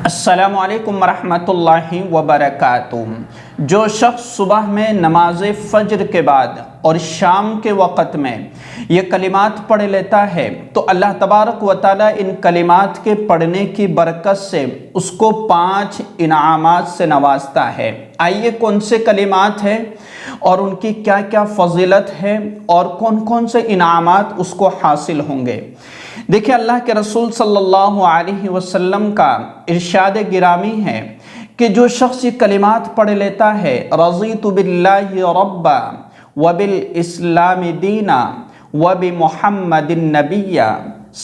السلام علیکم ورحمۃ اللہ وبرکاتہ۔ جو شخص صبح میں نماز فجر کے بعد اور شام کے وقت میں یہ کلمات پڑھ لیتا ہے تو اللہ تبارک و تعالیٰ ان کلمات کے پڑھنے کی برکت سے اس کو 5 انعامات سے نوازتا ہے۔ آئیے کون سے کلمات ہیں اور ان کی کیا کیا فضیلت ہے اور کون کون سے انعامات اس کو حاصل ہوں گے۔ دیکھیں، اللہ کے رسول صلی اللہ علیہ وسلم کا ارشاد گرامی ہے کہ جو شخص یہ کلمات پڑھ لیتا ہے، رضیت باللہ ربا وبالاسلام دینا وبمحمد النبی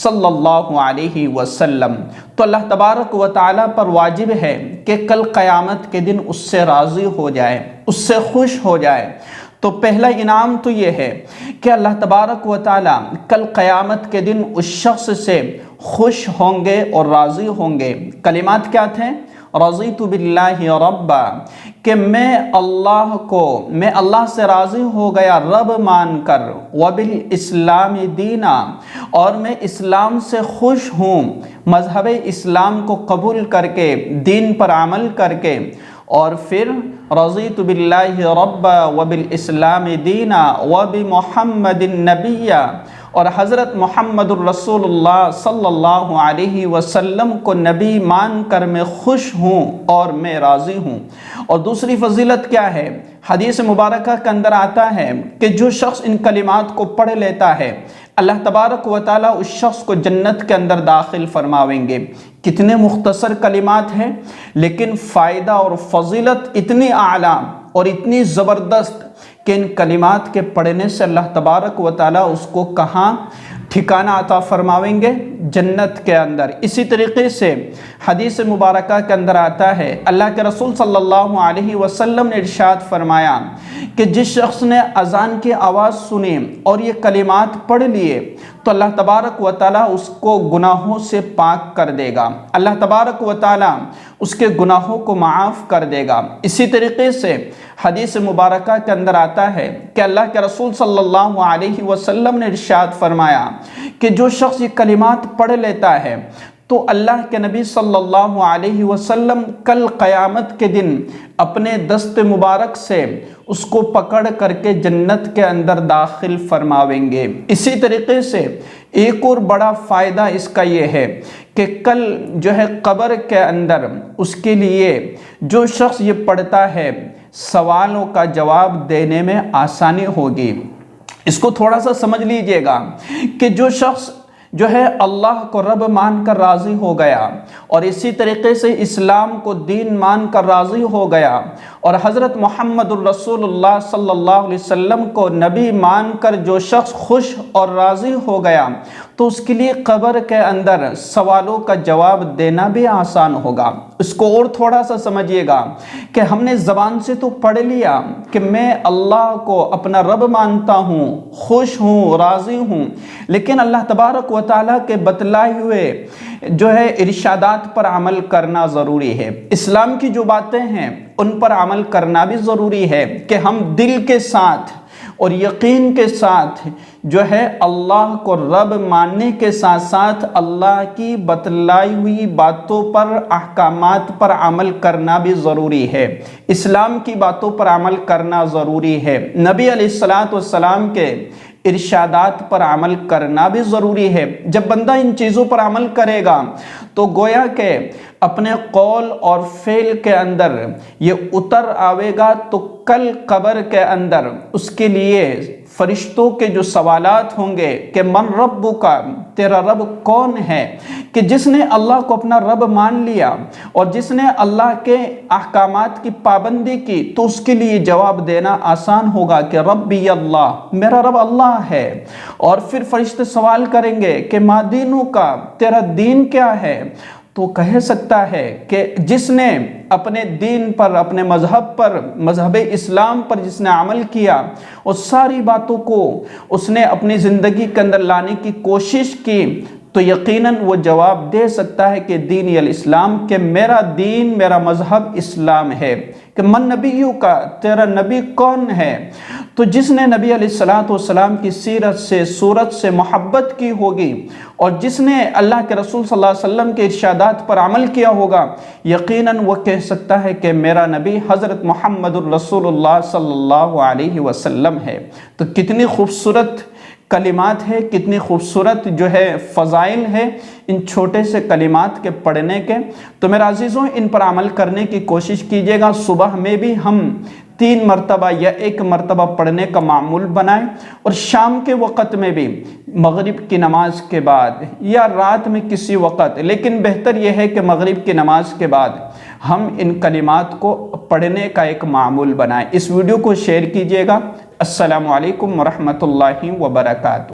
صلی اللہ علیہ وسلم، تو اللہ تبارک و تعالیٰ پر واجب ہے کہ کل قیامت کے دن اس سے راضی ہو جائے، اس سے خوش ہو جائے۔ تو پہلا انعام تو یہ ہے کہ اللہ تبارک و تعالیٰ کل قیامت کے دن اس شخص سے خوش ہوں گے اور راضی ہوں گے۔ کلمات کیا تھے؟ رضیت باللہ ربا، کہ میں اللہ سے راضی ہو گیا رب مان کر، وبالاسلام دینا، اور میں اسلام سے خوش ہوں، مذہب اسلام کو قبول کر کے، دین پر عمل کر کے، اور پھر رضیت باللہ ربا وبالاسلام دینا وبمحمد النبی، اور حضرت محمد الرسول اللہ صلی اللہ علیہ وسلم کو نبی مان کر میں خوش ہوں اور میں راضی ہوں۔ اور دوسری فضیلت کیا ہے؟ حدیث مبارکہ کے اندر آتا ہے کہ جو شخص ان کلمات کو پڑھ لیتا ہے، اللہ تبارک و تعالیٰ اس شخص کو جنت کے اندر داخل فرماویں گے۔ کتنے مختصر کلمات ہیں، لیکن فائدہ اور فضیلت اتنی اعلیٰ اور اتنی زبردست کہ ان کلمات کے پڑھنے سے اللہ تبارک و تعالیٰ اس کو کہاں ٹھکانہ عطا فرماویں گے؟ جنت کے اندر۔ اسی طریقے سے حدیث مبارکہ کے اندر آتا ہے، اللہ کے رسول صلی اللہ علیہ وسلم نے ارشاد فرمایا کہ جس شخص نے اذان کی آواز سنی اور یہ کلمات پڑھ لیے تو اللہ تبارک و تعالیٰ اس کو گناہوں سے پاک کر دے گا، اللہ تبارک و تعالیٰ اس کے گناہوں کو معاف کر دے گا۔ اسی طریقے سے حدیث مبارکہ کے اندر آتا ہے کہ اللہ کے رسول صلی اللہ علیہ وسلم نے ارشاد فرمایا کہ جو شخص یہ کلمات پڑھ لیتا ہے تو اللہ کے نبی صلی اللہ علیہ وسلم کل قیامت کے دن اپنے دست مبارک سے اس کو پکڑ کر کے جنت کے اندر داخل فرماویں گے۔ اسی طریقے سے ایک اور بڑا فائدہ اس کا یہ ہے کہ کل جو ہے قبر کے اندر اس کے لیے جو شخص یہ پڑھتا ہے، سوالوں کا جواب دینے میں آسانی ہوگی۔ اس کو تھوڑا سا سمجھ لیجئے گا کہ جو شخص جو ہے اللہ کو رب مان کر راضی ہو گیا اور اسی طریقے سے اسلام کو دین مان کر راضی ہو گیا اور حضرت محمد الرسول اللہ صلی اللہ علیہ وسلم کو نبی مان کر جو شخص خوش اور راضی ہو گیا تو اس کے لیے قبر کے اندر سوالوں کا جواب دینا بھی آسان ہوگا۔ اس کو اور تھوڑا سا سمجھیے گا کہ ہم نے زبان سے تو پڑھ لیا کہ میں اللہ کو اپنا رب مانتا ہوں، خوش ہوں، راضی ہوں، لیکن اللہ تبارک و تعالیٰ کے بتلائے ہوئے جو ہے ارشادات پر عمل کرنا ضروری ہے۔ اسلام کی جو باتیں ہیں ان پر عمل کرنا بھی ضروری ہے کہ ہم دل کے ساتھ اور یقین کے ساتھ جو ہے اللہ کو رب ماننے کے ساتھ ساتھ اللہ کی بتلائی ہوئی باتوں پر، احکامات پر عمل کرنا بھی ضروری ہے، اسلام کی باتوں پر عمل کرنا ضروری ہے، نبی علیہ السلام کے ارشادات پر عمل کرنا بھی ضروری ہے۔ جب بندہ ان چیزوں پر عمل کرے گا تو گویا کہ اپنے قول اور فعل کے اندر یہ اتر آوے گا، تو کل قبر کے اندر اس کے لیے فرشتوں کے جو سوالات ہوں گے کہ من ربک، تیرا رب کون ہے، کہ جس نے اللہ کو اپنا رب مان لیا اور جس نے اللہ کے احکامات کی پابندی کی تو اس کے لیے جواب دینا آسان ہوگا کہ ربی اللہ، میرا رب اللہ ہے۔ اور پھر فرشتے سوال کریں گے کہ ما دینک، تیرا دین کیا ہے، تو کہہ سکتا ہے کہ جس نے اپنے دین پر، اپنے مذہب پر، مذہب اسلام پر جس نے عمل کیا اور ساری باتوں کو اس نے اپنی زندگی کے اندر لانے کی کوشش کی تو یقیناً وہ جواب دے سکتا ہے کہ دین الاسلام، کہ میرا دین، میرا مذہب اسلام ہے۔ کہ من نبیوں کا، تیرا نبی کون ہے، تو جس نے نبی علیہ الصلوۃ والسلام کی سیرت سے صورت سے محبت کی ہوگی اور جس نے اللہ کے رسول صلی اللہ علیہ وسلم کے ارشادات پر عمل کیا ہوگا، یقیناً وہ کہہ سکتا ہے کہ میرا نبی حضرت محمد الرسول اللہ صلی اللہ علیہ وسلم ہے۔ تو کتنی خوبصورت کلمات ہے، کتنی خوبصورت جو ہے فضائل ہے ان چھوٹے سے کلمات کے پڑھنے کے۔ تو میرے عزیزوں، ان پر عمل کرنے کی کوشش کیجیے گا۔ صبح میں بھی ہم 3 مرتبہ یا 1 مرتبہ پڑھنے کا معمول بنائیں، اور شام کے وقت میں بھی مغرب کی نماز کے بعد یا رات میں کسی وقت، لیکن بہتر یہ ہے کہ مغرب کی نماز کے بعد ہم ان کلمات کو پڑھنے کا ایک معمول بنائیں۔ اس ویڈیو کو شیئر کیجیے گا۔ السلام علیکم ورحمۃ اللہ وبرکاتہ۔